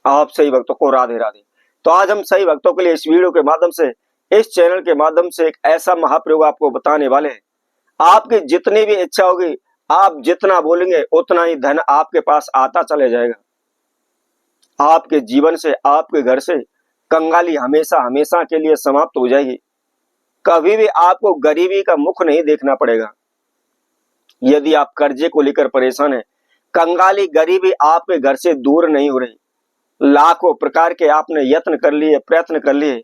आप सही भक्तों को राधे राधे। तो आज हम सही भक्तों के लिए इस वीडियो के माध्यम से, इस चैनल के माध्यम से एक ऐसा महाप्रयोग आपको बताने वाले हैं। आपकी जितनी भी इच्छा होगी, आप जितना बोलेंगे उतना ही धन आपके पास आता चले जाएगा। आपके जीवन से, आपके घर से कंगाली हमेशा हमेशा के लिए समाप्त हो जाएगी। कभी भी आपको गरीबी का मुख नहीं देखना पड़ेगा। यदि आप कर्जे को लेकर परेशान हैं, कंगाली गरीबी आपके घर से दूर नहीं हो रही। लाखों प्रकार के आपने यत्न कर लिए, प्रयत्न कर लिए,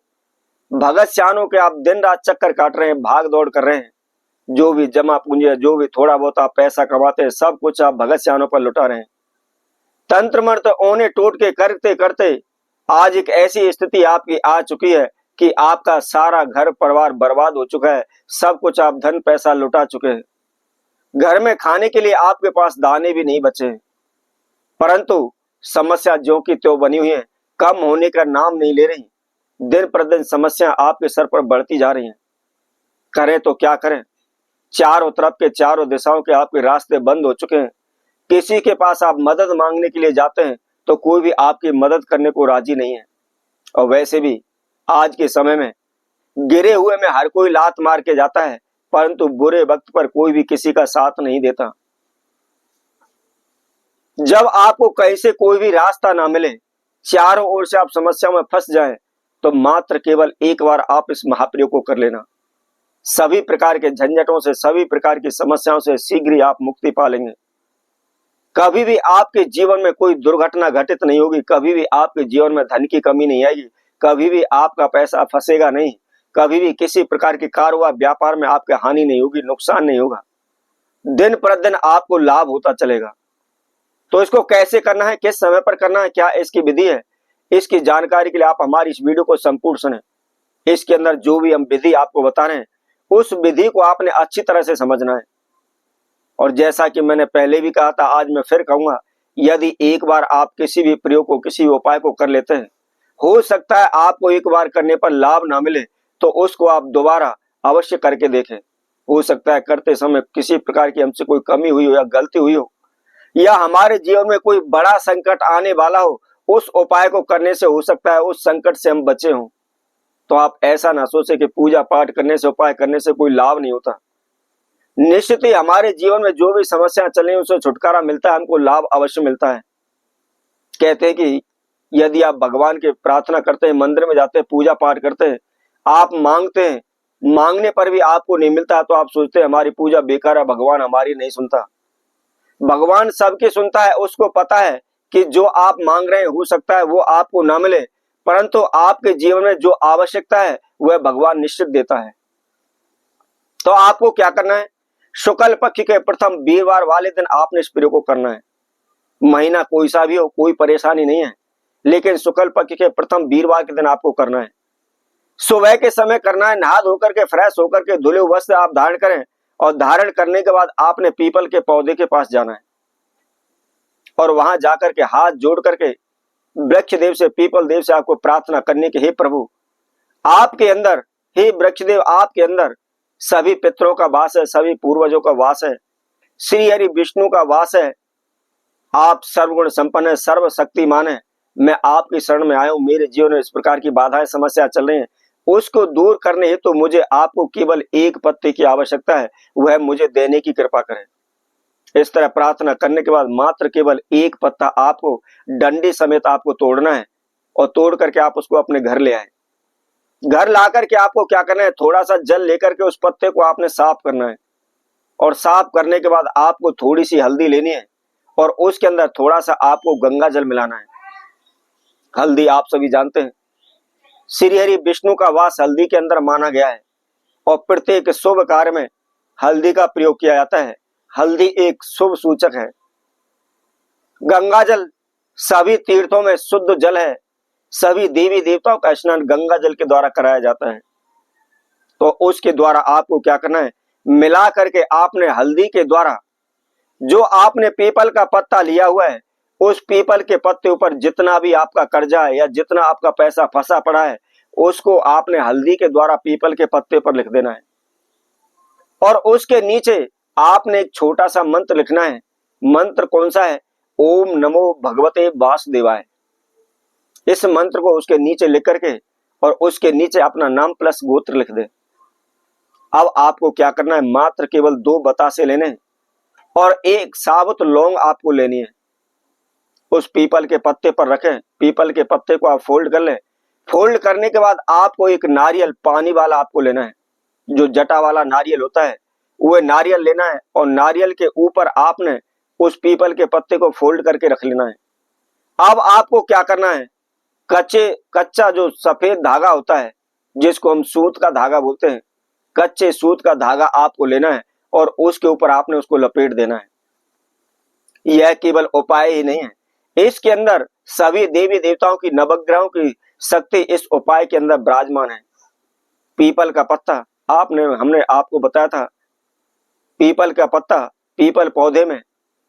भगत सियानों के आप दिन रात चक्कर काट रहे हैं, भाग दौड़ कर रहे हैं। जो भी जमा पूंजी है, जो भी थोड़ा बहुत आप पैसा कमाते हैं, सब कुछ आप भगत सियानों पर लुटा रहे हैं। तंत्र मंत्र ओने टोट के करते करते आज एक ऐसी स्थिति आपकी आ चुकी है कि आपका सारा घर परिवार बर्बाद हो चुका है। सब कुछ आप धन पैसा लुटा चुके हैं। घर में खाने के लिए आपके पास दाने भी नहीं बचे हैं। परंतु समस्या जो की त्यों बनी हुई है, कम होने का नाम नहीं ले रही। दिन प्रतिदिन समस्या आपके सर पर बढ़ती जा रही हैं। करें तो क्या करें? चारों तरफ के, चारों दिशाओं के आपके रास्ते बंद हो चुके हैं। किसी के पास आप मदद मांगने के लिए जाते हैं तो कोई भी आपकी मदद करने को राजी नहीं है। और वैसे भी आज के समय में गिरे हुए में हर कोई लात मार के जाता है, परंतु बुरे वक्त पर कोई भी किसी का साथ नहीं देता। जब आपको कहीं से कोई भी रास्ता ना मिले, चारों ओर से आप समस्या में फंस जाएं, तो मात्र केवल एक बार आप इस महाप्रयोग को कर लेना। सभी प्रकार के झंझटों से, सभी प्रकार की समस्याओं से शीघ्र ही आप मुक्ति पा लेंगे। कभी भी आपके जीवन में कोई दुर्घटना घटित नहीं होगी। कभी भी आपके जीवन में धन की कमी नहीं आएगी। कभी भी आपका पैसा फंसेगा नहीं। कभी भी किसी प्रकार के कारोबार व्यापार में आपके हानि नहीं होगी, नुकसान नहीं होगा। दिन प्रतिदिन आपको लाभ होता चलेगा। तो इसको कैसे करना है, किस समय पर करना है, क्या इसकी विधि है, इसकी जानकारी के लिए आप हमारी इस वीडियो को संपूर्ण सुने। इसके अंदर जो भी हम विधि आपको बता रहे हैं, उस विधि को आपने अच्छी तरह से समझना है। और जैसा कि मैंने पहले भी कहा था, आज मैं फिर कहूंगा, यदि एक बार आप किसी भी प्रयोग को, किसी भी उपाय को कर लेते हैं, हो सकता है आपको एक बार करने पर लाभ ना मिले, तो उसको आप दोबारा अवश्य करके देखें। हो सकता है करते समय किसी प्रकार की हमसे कोई कमी हुई हो या गलती हुई हो, या हमारे जीवन में कोई बड़ा संकट आने वाला हो। उस उपाय को करने से हो सकता है उस संकट से हम बचे हों। तो आप ऐसा ना सोचे कि पूजा पाठ करने से, उपाय करने से कोई लाभ नहीं होता। निश्चित ही हमारे जीवन में जो भी समस्याएं चल रही हैं, उससे छुटकारा मिलता है, हमको लाभ अवश्य मिलता है। कहते हैं कि यदि आप भगवान की प्रार्थना करते हैं, मंदिर में जाते हैं, पूजा पाठ करते हैं, आप मांगते हैं, मांगने पर भी आपको नहीं मिलता, तो आप सोचते हैं हमारी पूजा बेकार है, भगवान हमारी नहीं सुनता। भगवान सबकी सुनता है। उसको पता है कि जो आप मांग रहे हैं, हो सकता है वो आपको ना मिले, परंतु आपके जीवन में जो आवश्यकता है वह भगवान निश्चित देता है। तो आपको क्या करना है? शुक्ल पक्ष के प्रथम वीरवार वाले दिन आपने इस प्रयोग को करना है। महीना कोई सा भी हो, कोई परेशानी नहीं है, लेकिन शुक्ल पक्ष के प्रथम वीरवार के दिन आपको करना है। सुबह के समय करना है। नहा धोकर के, फ्रेश होकर के, धुले वस्त्र आप धारण करें, और धारण करने के बाद आपने पीपल के पौधे के पास जाना है, और वहां जाकर के हाथ जोड़ करके वृक्ष देव से, पीपल देव से आपको प्रार्थना करने की, हे प्रभु, आपके अंदर, हे वृक्ष देव, आपके अंदर सभी पितरों का वास है, सभी पूर्वजों का वास है, श्री हरि विष्णु का वास है। आप सर्वगुण संपन्न है, सर्वशक्तिमान है। मैं आपकी शरण में आया हूं। मेरे जीवन में इस प्रकार की बाधाएं, समस्या चल रही हैं, उसको दूर करने हेतु तो मुझे आपको केवल एक पत्ते की आवश्यकता है, वह मुझे देने की कृपा करें। इस तरह प्रार्थना करने के बाद मात्र केवल एक पत्ता आपको डंडी समेत आपको तोड़ना है, और तोड़ करके आप उसको अपने घर ले आए। घर ला करके आपको क्या करना है? थोड़ा सा जल लेकर के उस पत्ते को आपने साफ करना है, और साफ करने के बाद आपको थोड़ी सी हल्दी लेनी है, और उसके अंदर थोड़ा सा आपको गंगा जल मिलाना है। हल्दी आप सभी जानते हैं, श्री हरि विष्णु का वास हल्दी के अंदर माना गया है, और प्रत्येक शुभ कार्य में हल्दी का प्रयोग किया जाता है। हल्दी एक शुभ सूचक है। गंगा जल सभी तीर्थों में शुद्ध जल है। सभी देवी देवताओं का स्नान गंगा जल के द्वारा कराया जाता है। तो उसके द्वारा आपको क्या करना है? मिला करके आपने हल्दी के द्वारा, जो आपने पीपल का पत्ता लिया हुआ है, उस पीपल के पत्ते ऊपर जितना भी आपका कर्जा है या जितना आपका पैसा फंसा पड़ा है, उसको आपने हल्दी के द्वारा पीपल के पत्ते पर लिख देना है। और उसके नीचे आपने एक छोटा सा मंत्र लिखना है। मंत्र कौन सा है? ओम नमो भगवते वासुदेवाय। इस मंत्र को उसके नीचे लिख करके और उसके नीचे अपना नाम प्लस गोत्र लिख दे। अब आपको क्या करना है, मात्र केवल 2 बतासे लेने हैं और एक साबुत लौंग आपको लेनी है। उस पीपल के पत्ते पर रखें, पीपल के पत्ते को आप फोल्ड कर लें। फोल्ड करने के बाद आपको एक नारियल पानी वाला आपको लेना है, जो जटा वाला नारियल होता है वो नारियल लेना है और नारियल के ऊपर आपने उस पीपल के पत्ते को फोल्ड करके रख लेना है। अब आपको क्या करना है, कच्चा जो सफेद धागा होता है जिसको हम सूत का धागा बोलते हैं, कच्चे सूत का धागा आपको लेना है और उसके ऊपर आपने उसको लपेट देना है। यह केवल उपाय ही नहीं है, इसके अंदर सभी देवी देवताओं की, नवग्रहों की शक्ति इस उपाय के अंदर विराजमान है। पीपल का पत्ता हमने आपको बताया था, पीपल का पत्ता, पीपल पौधे में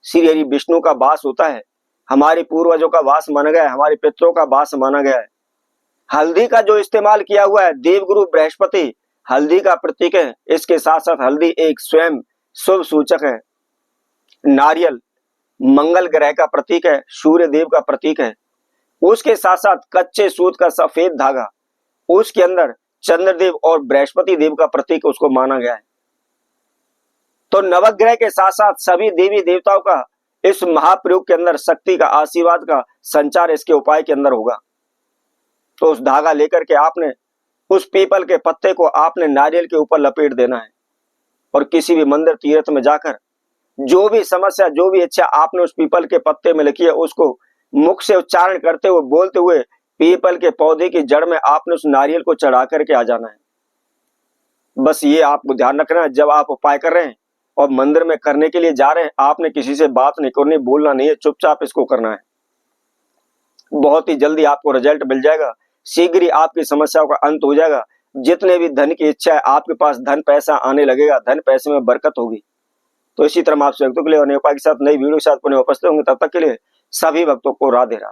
श्री हरि विष्णु का वास होता है, हमारे पूर्वजों का वास माना गया है, हमारे पितरों का वास माना गया है। हल्दी का जो इस्तेमाल किया हुआ है, देवगुरु बृहस्पति हल्दी का प्रतीक है। इसके साथ साथ हल्दी एक स्वयं शुभ सूचक है। नारियल मंगल ग्रह का प्रतीक है, सूर्य देव का प्रतीक है। उसके साथ साथ कच्चे सूत का सफेद धागा, उसके अंदर चंद्रदेव और बृहस्पति देव का प्रतीक उसको माना गया है। तो नवग्रह के साथ साथ सभी देवी देवताओं का इस महाप्रयोग के अंदर शक्ति का, आशीर्वाद का संचार इसके उपाय के अंदर होगा। तो उस धागा लेकर के आपने उस पीपल के पत्ते को आपने नारियल के ऊपर लपेट देना है और किसी भी मंदिर तीर्थ में जाकर जो भी समस्या, जो भी इच्छा आपने उस पीपल के पत्ते में लिखी है उसको मुख से उच्चारण करते हुए, बोलते हुए पीपल के पौधे की जड़ में आपने उस नारियल को चढ़ा करके आ जाना है। बस ये आपको ध्यान रखना है, जब आप उपाय कर रहे हैं और मंदिर में करने के लिए जा रहे हैं, आपने किसी से बात नहीं करनी, बोलना नहीं है, चुपचाप इसको करना है। बहुत ही जल्दी आपको रिजल्ट मिल जाएगा, शीघ्र ही आपकी समस्याओं का अंत हो जाएगा। जितने भी धन की इच्छा है आपके पास धन पैसा आने लगेगा, धन पैसे में बरकत होगी। तो इसी तरह आप भक्तों के लिए और उपाय के साथ नई वीडियो के साथ पुनः उपस्थित होंगे। तब तक के लिए सभी भक्तों को राधे राधे।